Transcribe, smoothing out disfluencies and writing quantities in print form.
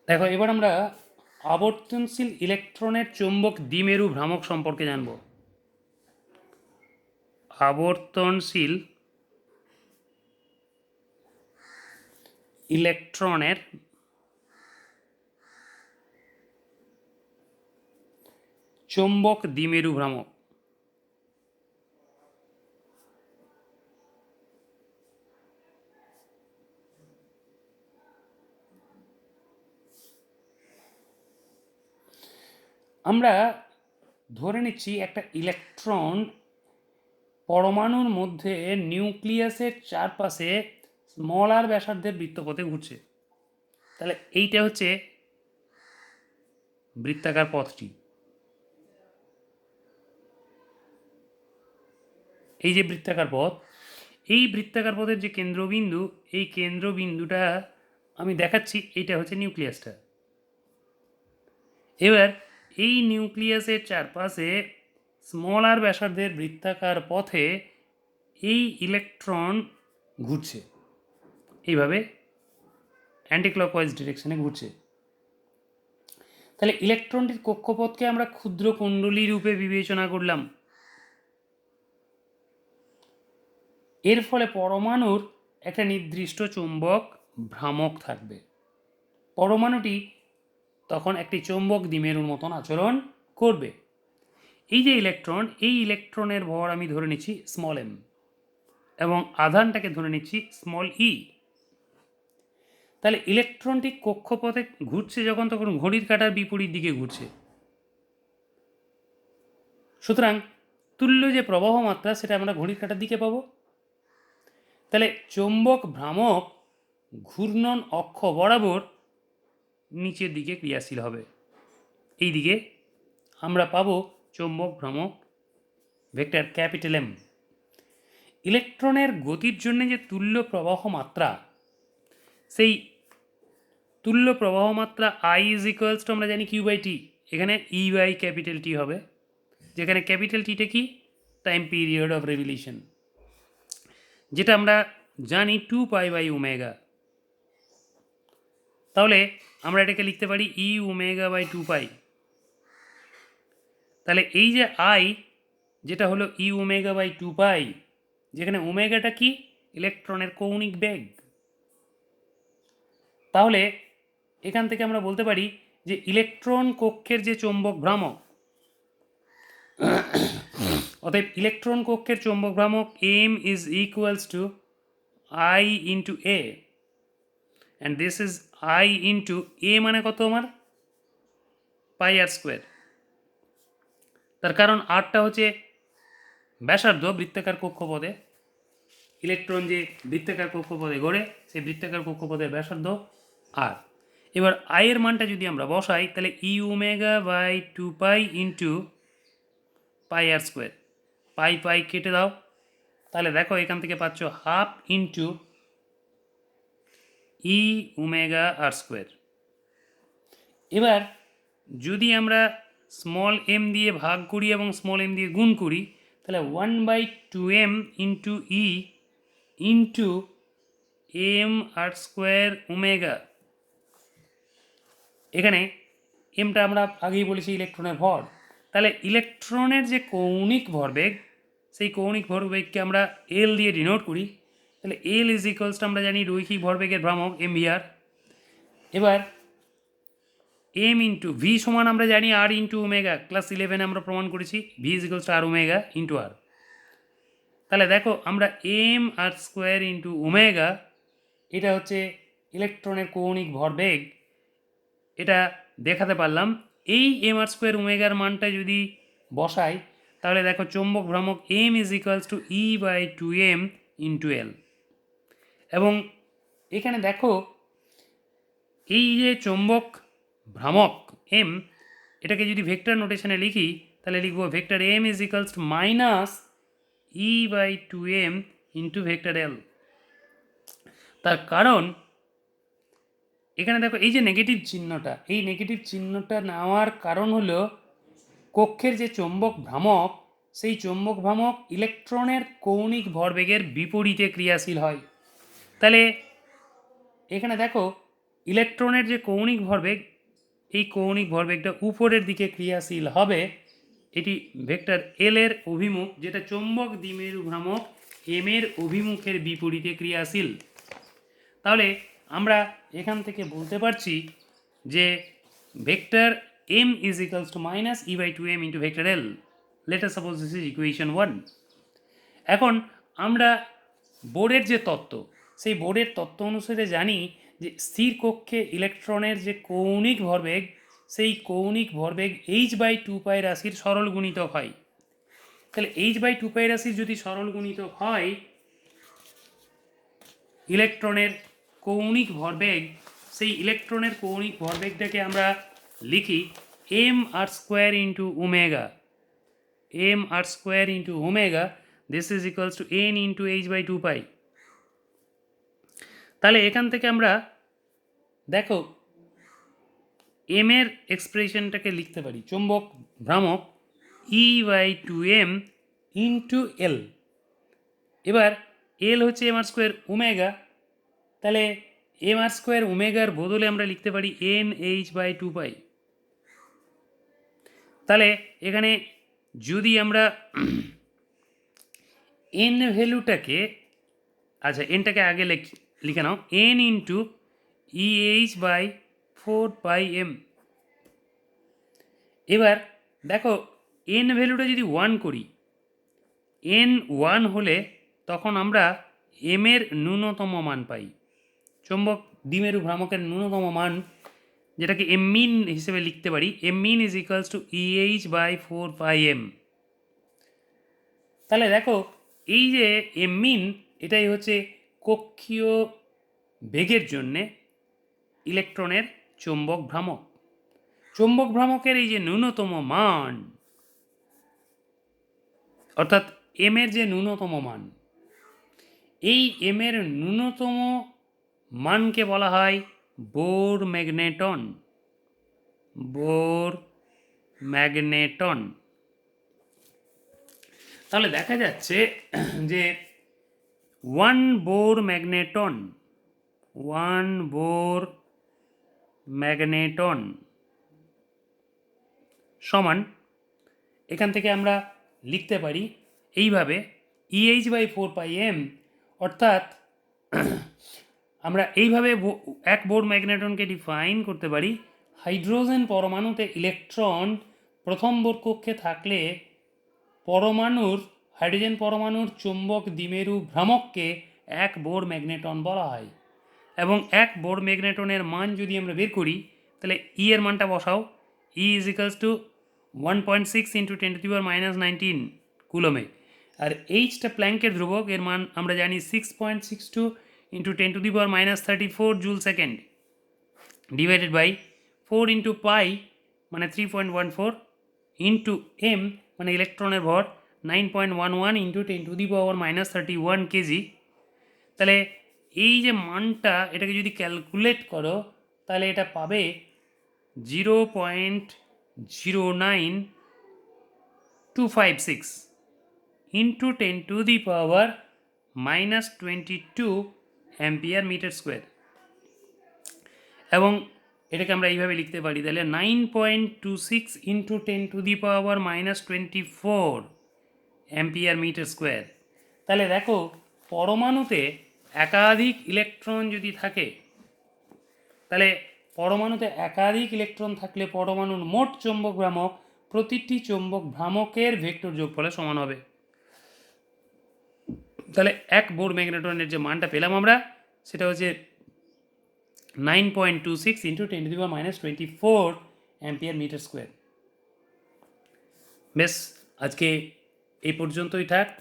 দেখো, এবার আমরা আবর্তনশীল ইলেকট্রনের চৌম্বক দ্বিমেরু ভ্রামক সম্পর্কে জানব। আবর্তনশীল ইলেকট্রনের চৌম্বক দ্বিমেরু ভ্রামক। আমরা ধরে নিচ্ছি একটা ইলেকট্রন পরমাণুর মধ্যে নিউক্লিয়াসের চারপাশে স্মল আর ব্যাসার্ধের বৃত্তপথে ঘুরছে। তাহলে এইটা হচ্ছে বৃত্তাকার পথটি। এই যে বৃত্তাকার পথ, এই বৃত্তাকার পথের যে কেন্দ্রবিন্দু, এই কেন্দ্রবিন্দুটা আমি দেখাচ্ছি, এইটা হচ্ছে নিউক্লিয়াসটা। এবার এই নিউক্লিয়াসের চারপাশে স্মল আর ব্যাসার্ধের বৃত্তাকার পথে এই ইলেকট্রন ঘুরছে, এইভাবে অ্যান্টি ক্লকওয়াইজ ডিরেকশনে ঘুরছে। তাহলে ইলেকট্রনটির কক্ষপথকে আমরা ক্ষুদ্র কুণ্ডলী রূপে বিবেচনা করলাম। এর ফলে পরমাণুর একটা নির্দিষ্ট চৌম্বক ভ্রামক থাকবে। পরমাণুটি তখন একটি চৌম্বক দ্বিমেরুর মতন আচরণ করবে। এই যে ইলেকট্রন, এই ইলেকট্রনের ভর আমি ধরে নিচ্ছি স্মল এম এবং আধানটাকে ধরে নিচ্ছি স্মল ই। তাহলে ইলেকট্রনটি কক্ষপথে ঘুরছে যখন, তখন ঘড়ির কাঁটার বিপরীত দিকে ঘুরছে। সুতরাং তুল্য যে প্রবাহ মাত্রা, সেটা আমরা ঘড়ির কাঁটার দিকে পাবো। তাহলে চৌম্বক ভ্রামক ঘূর্ণন অক্ষ বরাবর নিচের দিকে ক্রিয়াশীল হবে। এই দিকে আমরা পাবো চৌম্বক ভ্রামক ভেক্টর ক্যাপিটাল এম। ইলেকট্রনের গতির জন্য যে তুল্য প্রবাহ মাত্রা, সেই তুল্য প্রবাহ মাত্রা আই ইজ ইকুয়ালস টু আমরা জানি কিউ বাই টি। এখানে ই বাই ক্যাপিটাল টি হবে, যেখানে ক্যাপিটাল টিটা কি, টাইম পিরিয়ড অফ রেভলিউশন, যেটা আমরা জানি 2π/ওমেগা। তাহলে আমরা এটাকে লিখতে পারি ই ওমেগা/2π। তাহলে এই যে আই, যেটা হলো ই ওমেগা/2π, যেখানে ওমেগাটা কি, ইলেকট্রনের কৌণিক বেগ। তাহলে এখান থেকে আমরা বলতে পারি যে ইলেকট্রন কক্ষের যে চৌম্বক ভ্রামক, অতএব ইলেকট্রন কক্ষের চৌম্বক ভ্রামক M is equals to I into A, and this is I into A মানে কত আমার, πr²। তার কারণ আরটা হচ্ছে ব্যাসার্ধ বৃত্তাকার কক্ষপথে। ইলেকট্রন যে বৃত্তাকার কক্ষপথে ঘোরে, সেই বৃত্তাকার কক্ষপথের ব্যাসার্ধ আর। এবার আয়ের মানটা যদি আমরা বসাই, তাহলে ই ওমেগা/2π ইন্টু πr²। পাই কেটে দাও, তাহলে দেখো এখান থেকে পাচ্ছ হাফ ইন্টু ই ওমেগা/r²। এবার যদি আমরা স্মল এম দিয়ে ভাগ করি এবং স্মল এম দিয়ে গুণ করি, তাহলে 1/2m ইন্টু ই ইন্টু mr² ওমেগা। এখানে এমটা আমরা আগেই বলেছি ইলেকট্রনের ভর। তাহলে ইলেকট্রনের যে কৌণিক ভরবেগ, সেই কৌণিক ভরবেগকে আমরা এল দিয়ে ডিনোট করি। তাহলে এল ইজ ইকুয়ালস টু আমরা জানি রৈখিক ভরবেগের ভ্রামক mvr। এবার এম ইন্টু ভি সমান আমরা জানি আর ইন্টু ওমেগা, ক্লাস 11 আমরা প্রমাণ করেছি V is equals to R omega into R. তাহলে দেখো আমরা mr² ইন্টু ওমেগা, এটা হচ্ছে ইলেকট্রনের কৌণিক ভরবেগ, এটা দেখাতে পারলাম। এই mr² ওমেগার মানটা যদি বসাই, তাহলে দেখো চৌম্বক ভ্রামক M is equals to E/2m into L. এবং এখানে দেখো এই যে চৌম্বক ভ্রামক এম, এটাকে যদি ভেক্টর নোটেশনে লিখি, তাহলে লিখব vector M is equals to minus E/2m into vector L. তার কারণ এখানে দেখো এই যে নেগেটিভ চিহ্নটা, এই নেগেটিভ চিহ্নটা নেওয়ার কারণ হলো কক্ষের যে চৌম্বক ভ্রামক, সেই চৌম্বক ভ্রামক ইলেকট্রনের কৌণিক ভরবেগের বিপরীতে ক্রিয়াশীল হয়। তাহলে এখানে দেখো ইলেকট্রনের যে কৌণিক ভরবেগ, এই কৌণিক ভরবেগটা উপরের দিকে ক্রিয়াশীল হবে, এটি ভেক্টর এল এর অভিমুখ, যেটা চৌম্বক দ্বিমেরু ভ্রামক এম এর অভিমুখের বিপরীতে ক্রিয়াশীল। তাহলে আমরা এখান থেকে বলতে পারছি যে vector m is equals to minus e by 2m into vector l. Let us suppose this is equation 1. এখন আমরা বোরের যে তত্ত্ব, সেই বোরের তত্ত্ব অনুসারে জানি যে স্থির কক্ষে ইলেকট্রনের যে কৌণিক ভরবেগ, সেই কৌণিক ভরবেগ h by 2 পাই রাশির সরল গুণিতক হয়। তাহলে h by 2 পাই রাশির যদি সরল গুণিতক হয়, ইলেকট্রনের কৌণিক ভরবেগ, সেই ইলেকট্রনের কৌণিক ভরবেগটাকে আমরা লিখি m r square into omega, m r square into omega, this is equals to n into h by 2 pi. তাহলে এখান থেকে আমরা দেখো m এর এক্সপ্রেশনটাকে লিখতে পারি চৌম্বক ভ্রামক e by 2m into l। এবার l হচ্ছে m r স্কোয়ার ওমেগা, তাহলে m r স্কোয়ার ওমেগার বদলে আমরা লিখতে পারি n h বাই 2 পাই। তাহলে এখানে যদি আমরা n ভ্যালুটাকে, আচ্ছা এনটাকে আগে লিখে নাও, n into EH by 4 pi m। এবার দেখো n ভ্যালুটা যদি 1 করি, n 1 হলে তখন আমরা m এর ন্যূনতম মান পাই, চৌম্বক দ্বিমেরু ভ্রামকের ন্যূনতম মান, যেটাকে m মিন হিসেবে লিখতে পারি, m mean is equals to EH by 4 pi m। তাহলে দেখো এই যে m মিন, এটাই হচ্ছে কক্ষীয় বেগের জন্যে ইলেকট্রনের চৌম্বক ভ্রামক। চৌম্বক ভ্রামকের এই যে ন্যূনতম মান, অর্থাৎ m এর যে ন্যূনতম মান, এই m এর ন্যূনতম মানকে বলা হয় বোর ম্যাগনেটন, বোর ম্যাগনেটন। তাহলে দেখা যাচ্ছে যে 1 বোর ম্যাগনেটন, 1 বোর ম্যাগনেটন সমান, এখান থেকে আমরা লিখতে পারি এইভাবে EH বাই 4 পাই m, অর্থাৎ আমরা এইভাবে এক বোর ম্যাগনেটনকে ডিফাইন করতে পারি, হাইড্রোজেন পরমাণুতে ইলেকট্রন প্রথম বোর কক্ষে থাকলে পরমাণুর, হাইড্রোজেন পরমাণুর চৌম্বক দ্বিমেরু ভ্রামককে এক বোর ম্যাগনেটন বলা হয়। এবং এক বোর ম্যাগনেটনের মান যদি আমরা বের করি, তাহলে ই এর মানটা বসাও, E is equals to 1.6 into 10 to the power minus 19 coulomb. আর এইচটা প্ল্যাঙ্কের ধ্রুবক, এর মান আমরা জানি 6.62 into 10 to the power minus 34 joule second, divided by 4 into pi মানে 3.14 ইন্টু এম মানে ইলেকট্রনের ভর 9.11 into 10 to the power minus 31 KG. তাহলে এই যে মানটা, এটাকে যদি ক্যালকুলেট করো তাহলে এটা পাবে 0.09256 into 10 to the power minus 22 ampere metre square. এবং এটাকে আমরা এইভাবে লিখতে পারি, তাহলে 9.26 into 10 to the power minus 24 ampere metre square. তাহলে দেখো পরমাণুতে একাধিক ইলেকট্রন যদি থাকে, তাহলে পরমাণুতে একাধিক ইলেকট্রন থাকলে পরমাণুর মোট চৌম্বক ভ্রামক প্রতিটি চৌম্বক ভ্রামকের ভেক্টর যোগফলের সমান হবে। তাহলে এক বোর ম্যাগনেটনের যে মানটা পেলাম আমরা, সেটা হচ্ছে 9.26 into 10 to the power minus 24 ampere metre square. বেশ, আজকে এই পর্যন্তই থাক।